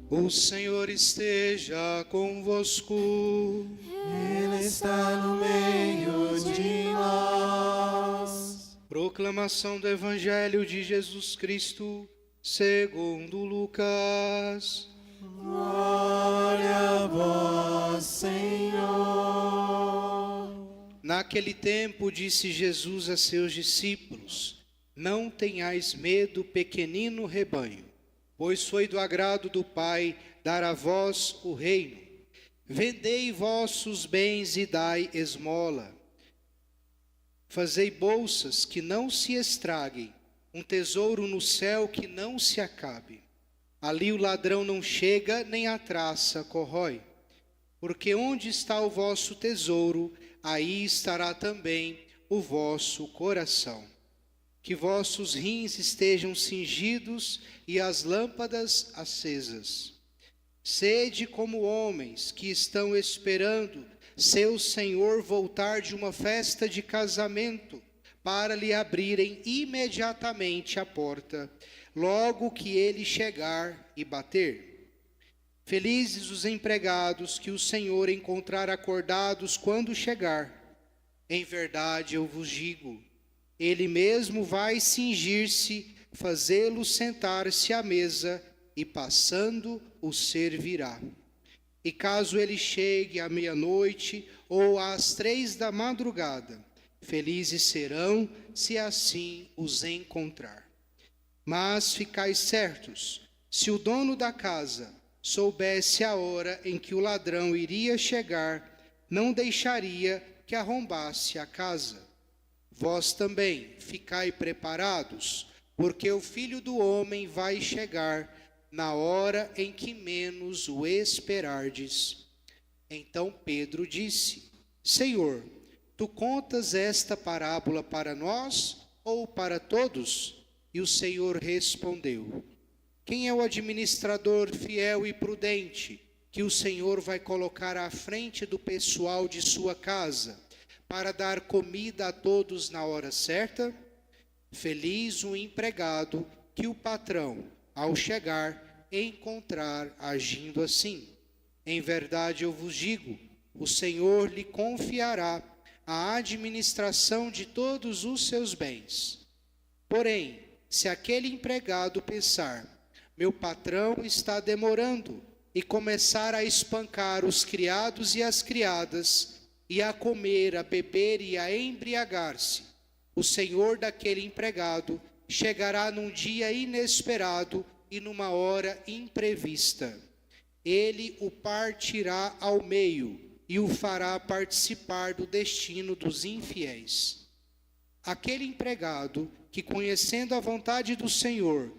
O Senhor esteja convosco. Ele está no meio de nós. Proclamação do Evangelho de Jesus Cristo, segundo Lucas. Glória a vós, Senhor. Naquele tempo disse Jesus a seus discípulos: Não tenhais medo, pequenino rebanho, pois foi do agrado do Pai dar a vós o reino. Vendei vossos bens e dai esmola. Fazei bolsas que não se estraguem, um tesouro no céu que não se acabe. Ali o ladrão não chega, nem a traça corrói. Porque onde está o vosso tesouro, aí estará também o vosso coração. Que vossos rins estejam cingidos e as lâmpadas acesas. Sede como homens que estão esperando seu senhor voltar de uma festa de casamento, para lhe abrirem imediatamente a porta, logo que ele chegar e bater. Felizes os empregados que o Senhor encontrar acordados quando chegar. Em verdade eu vos digo, ele mesmo vai cingir-se, fazê-los sentar-se à mesa, e passando os servirá. E caso ele chegue à meia-noite ou às 3 da madrugada, felizes serão se assim os encontrar. Mas ficai certos, se o dono da casa soubesse a hora em que o ladrão iria chegar, não deixaria que arrombasse a casa. Vós também ficai preparados, porque o Filho do Homem vai chegar na hora em que menos o esperardes. Então Pedro disse: Senhor, tu contas esta parábola para nós ou para todos? E o Senhor respondeu: Quem é o administrador fiel e prudente, que o Senhor vai colocar à frente do pessoal de sua casa, para dar comida a todos na hora certa? Feliz o empregado que o patrão, ao chegar, encontrar agindo assim. Em verdade eu vos digo, o Senhor lhe confiará a administração de todos os seus bens. Porém, se aquele empregado pensar, meu patrão está demorando, e começar a espancar os criados e as criadas, e a comer, a beber e a embriagar-se, o senhor daquele empregado chegará num dia inesperado e numa hora imprevista. Ele o partirá ao meio e o fará participar do destino dos infiéis. Aquele empregado que, conhecendo a vontade do Senhor,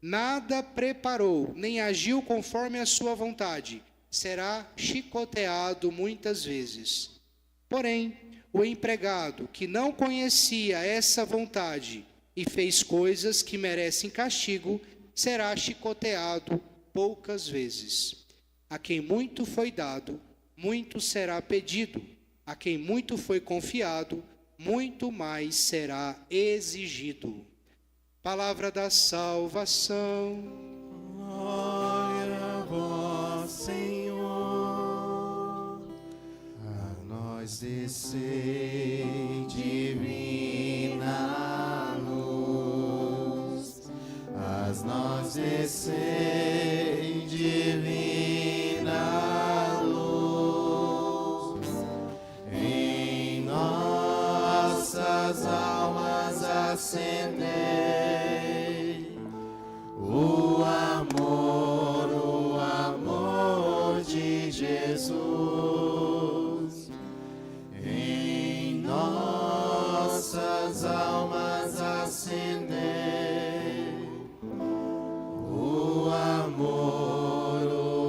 nada preparou, nem agiu conforme a sua vontade, será chicoteado muitas vezes. Porém, o empregado que não conhecia essa vontade e fez coisas que merecem castigo, será chicoteado poucas vezes. A quem muito foi dado, muito será pedido. A quem muito foi confiado, muito mais será exigido. Palavra da salvação. Glória a vós, Senhor. A nós descei divina luz. A nós descei divina luz. Em nossas almas acendei o amor de Jesus. Em nossas almas acendei o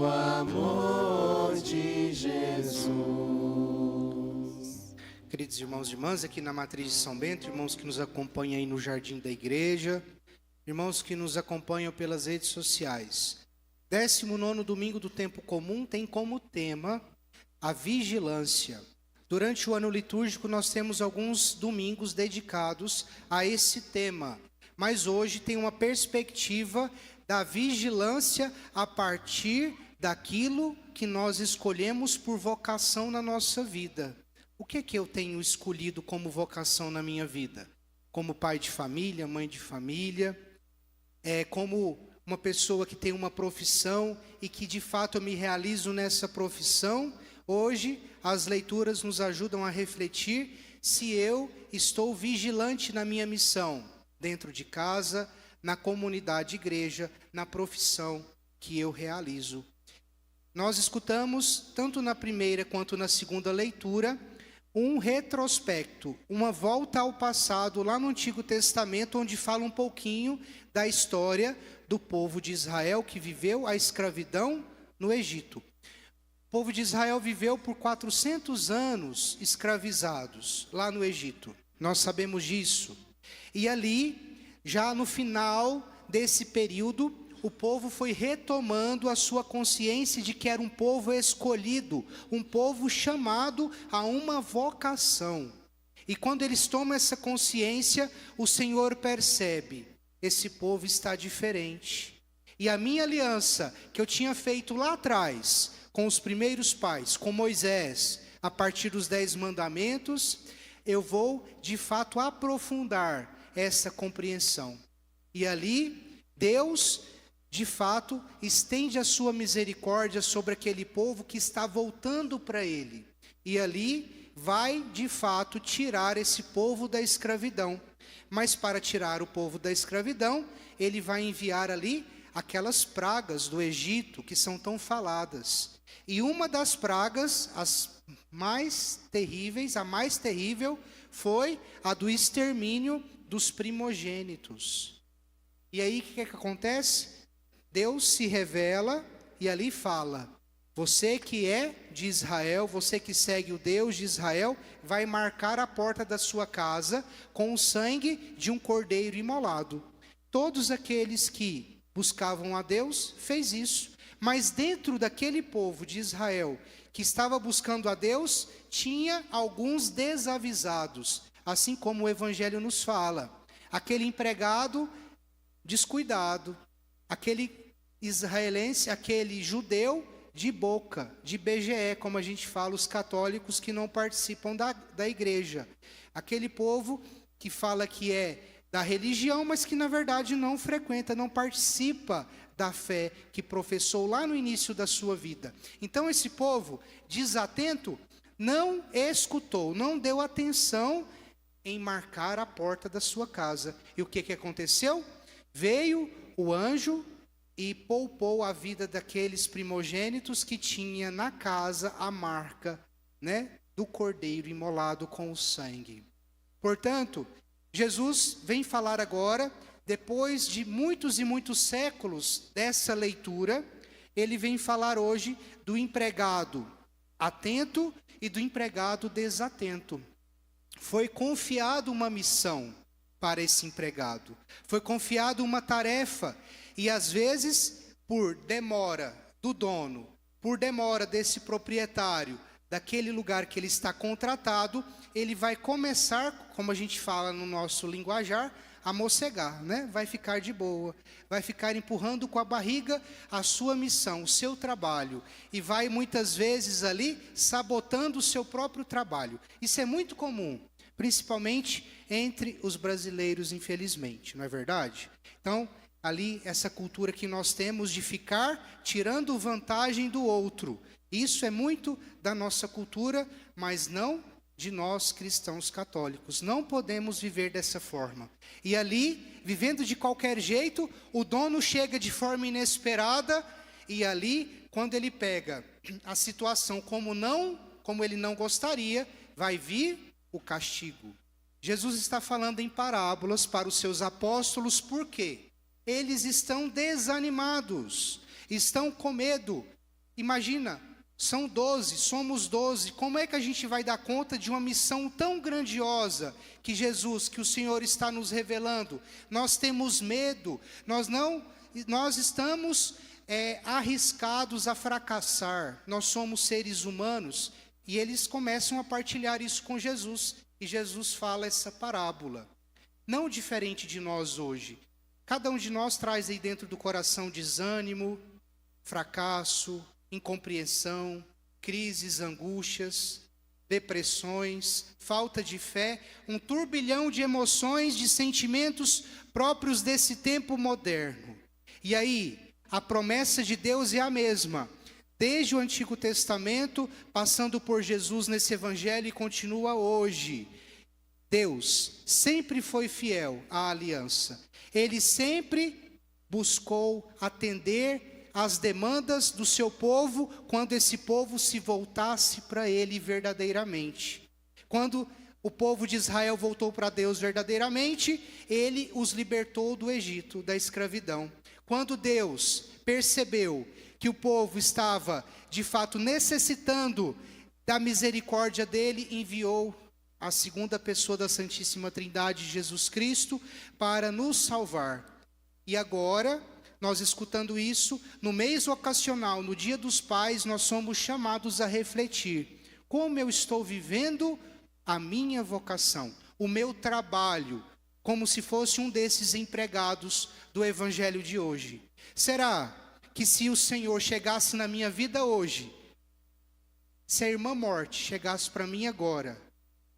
amor de Jesus. Queridos irmãos e irmãs, aqui na Matriz de São Bento, irmãos que nos acompanham aí no jardim da igreja, irmãos que nos acompanham pelas redes sociais. 19º domingo do tempo comum tem como tema a vigilância. Durante o ano litúrgico nós temos alguns domingos dedicados a esse tema, mas hoje tem uma perspectiva da vigilância a partir daquilo que nós escolhemos por vocação na nossa vida. O que é que eu tenho escolhido como vocação na minha vida? Como pai de família, mãe de família, como uma pessoa que tem uma profissão e que de fato eu me realizo nessa profissão. Hoje as leituras nos ajudam a refletir se eu estou vigilante na minha missão, dentro de casa, na comunidade igreja, na profissão que eu realizo. Nós escutamos, tanto na primeira quanto na segunda leitura, um retrospecto, uma volta ao passado, lá no Antigo Testamento, onde fala um pouquinho da história do povo de Israel que viveu a escravidão no Egito. O povo de Israel viveu por 400 anos escravizados lá no Egito. Nós sabemos disso. E ali, já no final desse período, o povo foi retomando a sua consciência de que era um povo escolhido, um povo chamado a uma vocação. E quando eles tomam essa consciência, o Senhor percebe, esse povo está diferente. E a minha aliança, que eu tinha feito lá atrás, com os primeiros pais, com Moisés, a partir dos 10 mandamentos, eu vou de fato aprofundar essa compreensão. E ali, Deus, de fato, estende a sua misericórdia sobre aquele povo que está voltando para Ele. E ali vai, de fato, tirar esse povo da escravidão. Mas para tirar o povo da escravidão, Ele vai enviar ali aquelas pragas do Egito que são tão faladas. E uma das pragas, as mais terríveis, a mais terrível, foi a do extermínio dos primogênitos. E aí o que acontece? Deus se revela e ali fala: você que é de Israel, você que segue o Deus de Israel, vai marcar a porta da sua casa com o sangue de um cordeiro imolado. Todos aqueles que buscavam a Deus fez isso, mas dentro daquele povo de Israel que estava buscando a Deus, tinha alguns desavisados, assim como o Evangelho nos fala. Aquele empregado descuidado, aquele israelense, aquele judeu de boca, de BGE, como a gente fala, os católicos que não participam da igreja. Aquele povo que fala que é da religião, mas que na verdade não frequenta, não participa da fé que professou lá no início da sua vida. Então esse povo, desatento, não escutou, não deu atenção em marcar a porta da sua casa. E o que aconteceu? Veio o anjo e poupou a vida daqueles primogênitos que tinha na casa a marca, do cordeiro imolado com o sangue. Portanto, Jesus vem falar agora, depois de muitos e muitos séculos dessa leitura, ele vem falar hoje do empregado atento e do empregado desatento. Foi confiado uma missão para esse empregado, foi confiado uma tarefa, e às vezes, por demora do dono, por demora desse proprietário, daquele lugar que ele está contratado, ele vai começar, como a gente fala no nosso linguajar, a mocegar, vai ficar de boa, vai ficar empurrando com a barriga a sua missão, o seu trabalho, e vai muitas vezes ali sabotando o seu próprio trabalho. Isso é muito comum, principalmente entre os brasileiros, infelizmente, não é verdade? Então, ali, essa cultura que nós temos de ficar tirando vantagem do outro, isso é muito da nossa cultura, mas não de nós cristãos católicos. Não podemos viver dessa forma. E ali, vivendo de qualquer jeito, o dono chega de forma inesperada, e ali, quando ele pega a situação como ele não gostaria, vai vir o castigo. Jesus está falando em parábolas para os seus apóstolos, por quê? Eles estão desanimados, estão com medo. Imagina, são 12, somos 12, como é que a gente vai dar conta de uma missão tão grandiosa que Jesus, que o Senhor está nos revelando? Nós temos medo, nós estamos arriscados a fracassar, nós somos seres humanos. E eles começam a partilhar isso com Jesus, e Jesus fala essa parábola, não diferente de nós hoje. Cada um de nós traz aí dentro do coração desânimo, fracasso, incompreensão, crises, angústias, depressões, falta de fé, um turbilhão de emoções, de sentimentos próprios desse tempo moderno. E aí, a promessa de Deus é a mesma, desde o Antigo Testamento, passando por Jesus nesse evangelho e continua hoje. Deus sempre foi fiel à aliança. Ele sempre buscou atender às demandas do seu povo, quando esse povo se voltasse para ele verdadeiramente. Quando o povo de Israel voltou para Deus verdadeiramente, ele os libertou do Egito, da escravidão. Quando Deus percebeu que o povo estava, de fato, necessitando da misericórdia dele, enviou a segunda pessoa da Santíssima Trindade, Jesus Cristo, para nos salvar. E agora, nós escutando isso, no mês ocasional, no Dia dos Pais, nós somos chamados a refletir. Como eu estou vivendo a minha vocação, o meu trabalho, como se fosse um desses empregados do Evangelho de hoje? Será que se o Senhor chegasse na minha vida hoje, se a irmã morte chegasse para mim agora,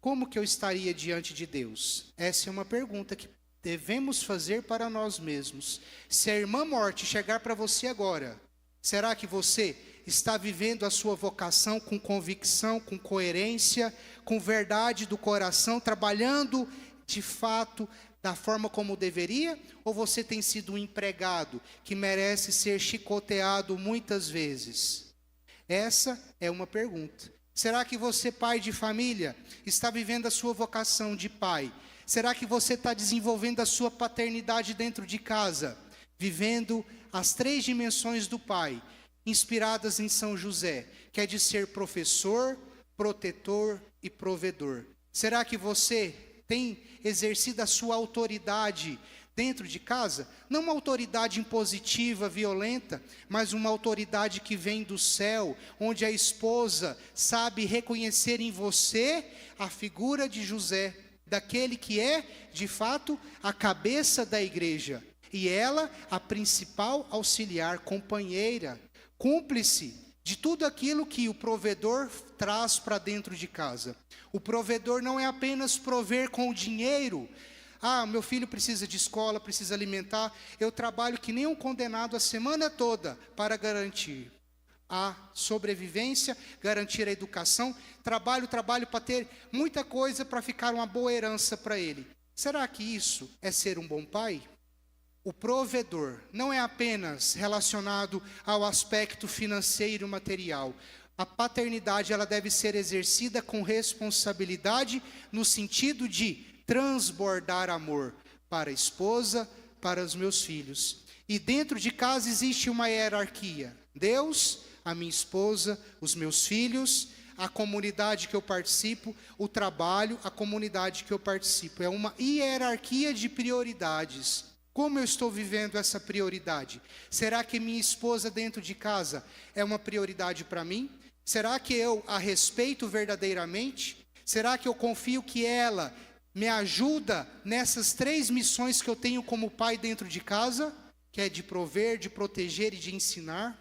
como que eu estaria diante de Deus? Essa é uma pergunta que devemos fazer para nós mesmos. Se a irmã morte chegar para você agora, será que você está vivendo a sua vocação com convicção, com coerência, com verdade do coração, trabalhando de fato da forma como deveria? Ou você tem sido um empregado que merece ser chicoteado muitas vezes? Essa é uma pergunta. Será que você, pai de família, está vivendo a sua vocação de pai? Será que você está desenvolvendo a sua paternidade dentro de casa? Vivendo as 3 dimensões do pai, inspiradas em São José, que é de ser professor, protetor e provedor. Será que você tem exercido a sua autoridade dentro de casa? Não uma autoridade impositiva, violenta, mas uma autoridade que vem do céu, onde a esposa sabe reconhecer em você a figura de José, daquele que é, de fato, a cabeça da igreja, e ela a principal auxiliar, companheira, cúmplice de tudo aquilo que o provedor traz para dentro de casa. O provedor não é apenas prover com o dinheiro. Ah, meu filho precisa de escola, precisa alimentar. Eu trabalho que nem um condenado a semana toda para garantir a sobrevivência, garantir a educação. Trabalho para ter muita coisa para ficar uma boa herança para ele. Será que isso é ser um bom pai? O provedor não é apenas relacionado ao aspecto financeiro e material. A paternidade, ela deve ser exercida com responsabilidade, no sentido de transbordar amor para a esposa, para os meus filhos. E dentro de casa existe uma hierarquia. Deus, a minha esposa, os meus filhos, a comunidade que eu participo, o trabalho, a comunidade que eu participo. É uma hierarquia de prioridades. Como eu estou vivendo essa prioridade? Será que minha esposa dentro de casa é uma prioridade para mim? Será que eu a respeito verdadeiramente? Será que eu confio que ela me ajuda nessas 3 missões que eu tenho como pai dentro de casa, que é de prover, de proteger e de ensinar?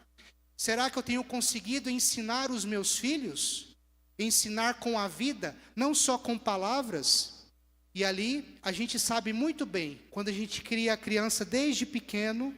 Será que eu tenho conseguido ensinar os meus filhos? Ensinar com a vida, não só com palavras? E ali, a gente sabe muito bem, quando a gente cria a criança desde pequeno,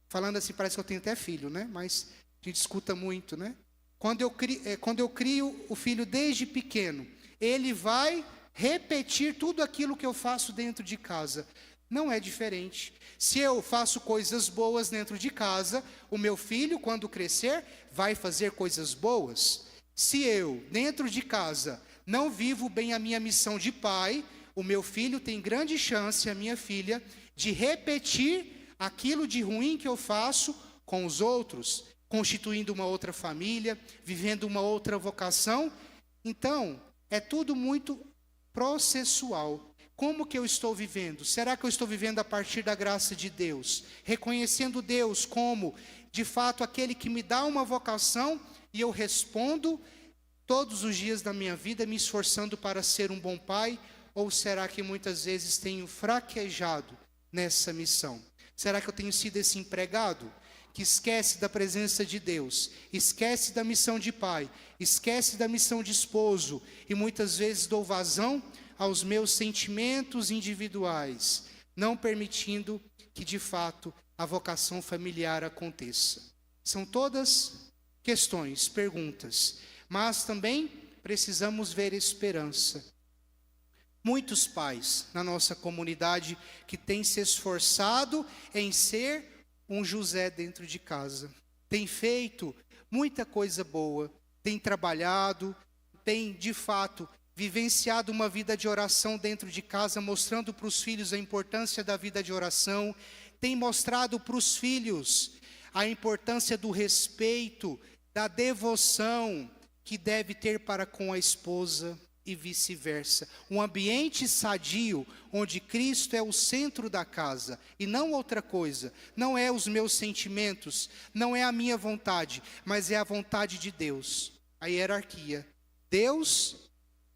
falando assim, parece que eu tenho até filho, né? Mas a gente escuta muito, né? Quando eu crio o filho desde pequeno, ele vai repetir tudo aquilo que eu faço dentro de casa. Não é diferente. Se eu faço coisas boas dentro de casa, o meu filho, quando crescer, vai fazer coisas boas. Se eu, dentro de casa, não vivo bem a minha missão de pai, o meu filho tem grande chance, a minha filha, de repetir aquilo de ruim que eu faço com os outros, constituindo uma outra família, vivendo uma outra vocação. Então, é tudo muito processual. Como que eu estou vivendo? Será que eu estou vivendo a partir da graça de Deus? Reconhecendo Deus como, de fato, aquele que me dá uma vocação e eu respondo todos os dias da minha vida, me esforçando para ser um bom pai? Ou será que muitas vezes tenho fraquejado nessa missão? Será que eu tenho sido esse empregado que esquece da presença de Deus, esquece da missão de pai, esquece da missão de esposo e muitas vezes dou vazão aos meus sentimentos individuais, não permitindo que de fato a vocação familiar aconteça? São todas questões, perguntas, mas também precisamos ver esperança. Muitos pais na nossa comunidade que têm se esforçado em ser um José dentro de casa, têm feito muita coisa boa, têm trabalhado, têm de fato vivenciado uma vida de oração dentro de casa, mostrando para os filhos a importância da vida de oração, têm mostrado para os filhos a importância do respeito, da devoção que deve ter para com a esposa e vice-versa. Um ambiente sadio, onde Cristo é o centro da casa e não outra coisa. Não é os meus sentimentos, não é a minha vontade, mas é a vontade de Deus. A hierarquia. Deus,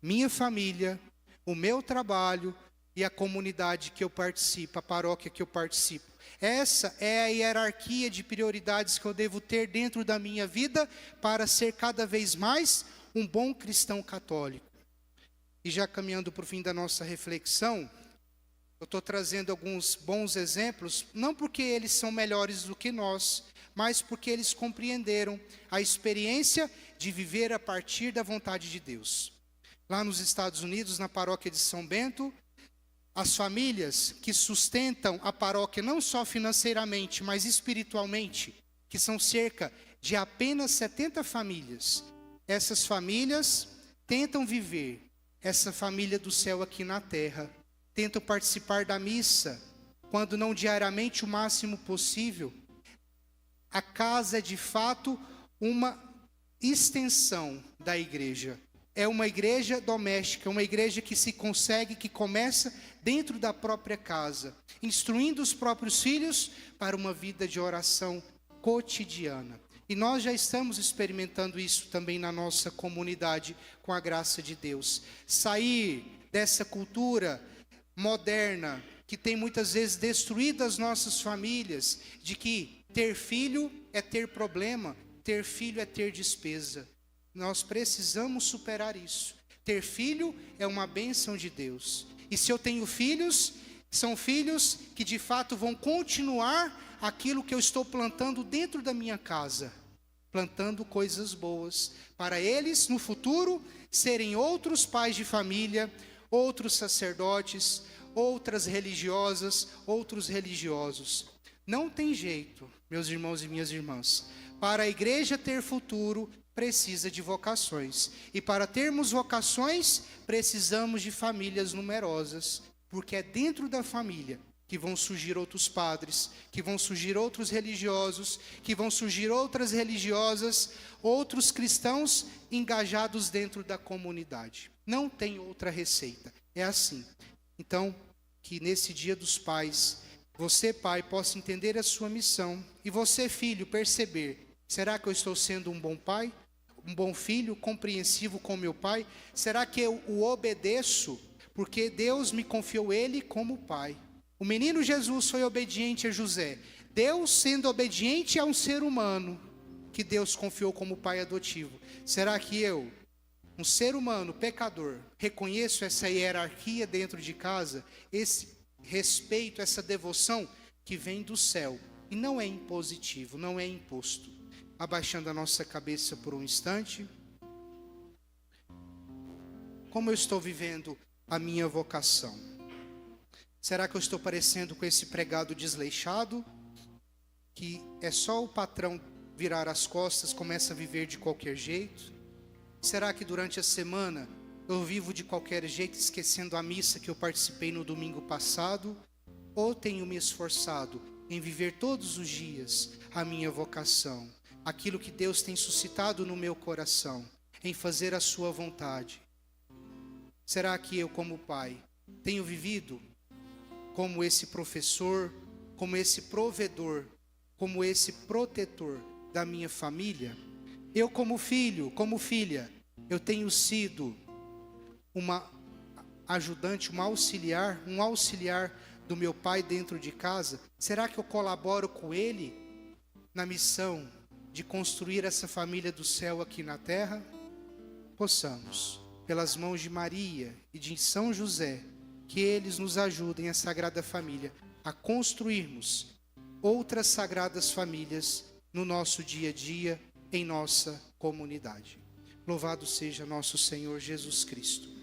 minha família, o meu trabalho e a comunidade que eu participo, a paróquia que eu participo. Essa é a hierarquia de prioridades que eu devo ter dentro da minha vida para ser cada vez mais um bom cristão católico. E já caminhando para o fim da nossa reflexão, eu estou trazendo alguns bons exemplos, não porque eles são melhores do que nós, mas porque eles compreenderam a experiência de viver a partir da vontade de Deus. Lá nos Estados Unidos, na paróquia de São Bento, as famílias que sustentam a paróquia não só financeiramente, mas espiritualmente, que são cerca de apenas 70 famílias, essas famílias tentam viver essa família do céu aqui na terra, tentam participar da missa, quando não diariamente, o máximo possível. A casa é de fato uma extensão da igreja. É uma igreja doméstica, uma igreja que se consegue, que começa dentro da própria casa, instruindo os próprios filhos para uma vida de oração cotidiana. E nós já estamos experimentando isso também na nossa comunidade, com a graça de Deus. Sair dessa cultura moderna, que tem muitas vezes destruído as nossas famílias, de que ter filho é ter problema, ter filho é ter despesa. Nós precisamos superar isso. Ter filho é uma bênção de Deus. E se eu tenho filhos, são filhos que de fato vão continuar aquilo que eu estou plantando dentro da minha casa. Plantando coisas boas, para eles no futuro serem outros pais de família, outros sacerdotes, outras religiosas, outros religiosos. Não tem jeito, meus irmãos e minhas irmãs. Para a igreja ter futuro, precisa de vocações. E para termos vocações, precisamos de famílias numerosas, porque é dentro da família que vão surgir outros padres, que vão surgir outros religiosos, que vão surgir outras religiosas, outros cristãos engajados dentro da comunidade. Não tem outra receita, é assim. Então, que nesse Dia dos Pais, você, pai, possa entender a sua missão, e você, filho, perceber, será que eu estou sendo um bom pai? Um bom filho, compreensivo com meu pai? Será que eu o obedeço? Porque Deus me confiou ele como pai. O menino Jesus foi obediente a José. Deus sendo obediente a um ser humano que Deus confiou como pai adotivo. Será que eu, um ser humano pecador, reconheço essa hierarquia dentro de casa, esse respeito, essa devoção que vem do céu e não é impositivo, não é imposto? Abaixando a nossa cabeça por um instante. Como eu estou vivendo a minha vocação? Será que eu estou parecendo com esse pregado desleixado, que é só o patrão virar as costas, começa a viver de qualquer jeito? Será que durante a semana eu vivo de qualquer jeito, esquecendo a missa que eu participei no domingo passado? Ou tenho me esforçado em viver todos os dias a minha vocação, aquilo que Deus tem suscitado no meu coração, em fazer a sua vontade? Será que eu, como pai, tenho vivido como esse professor, como esse provedor, como esse protetor da minha família? Eu, como filho, como filha, eu tenho sido uma ajudante, um auxiliar do meu pai dentro de casa, será que eu colaboro com ele na missão de construir essa família do céu aqui na terra? Possamos, pelas mãos de Maria e de São José, que eles nos ajudem, a Sagrada Família, a construirmos outras sagradas famílias no nosso dia a dia, em nossa comunidade. Louvado seja nosso Senhor Jesus Cristo.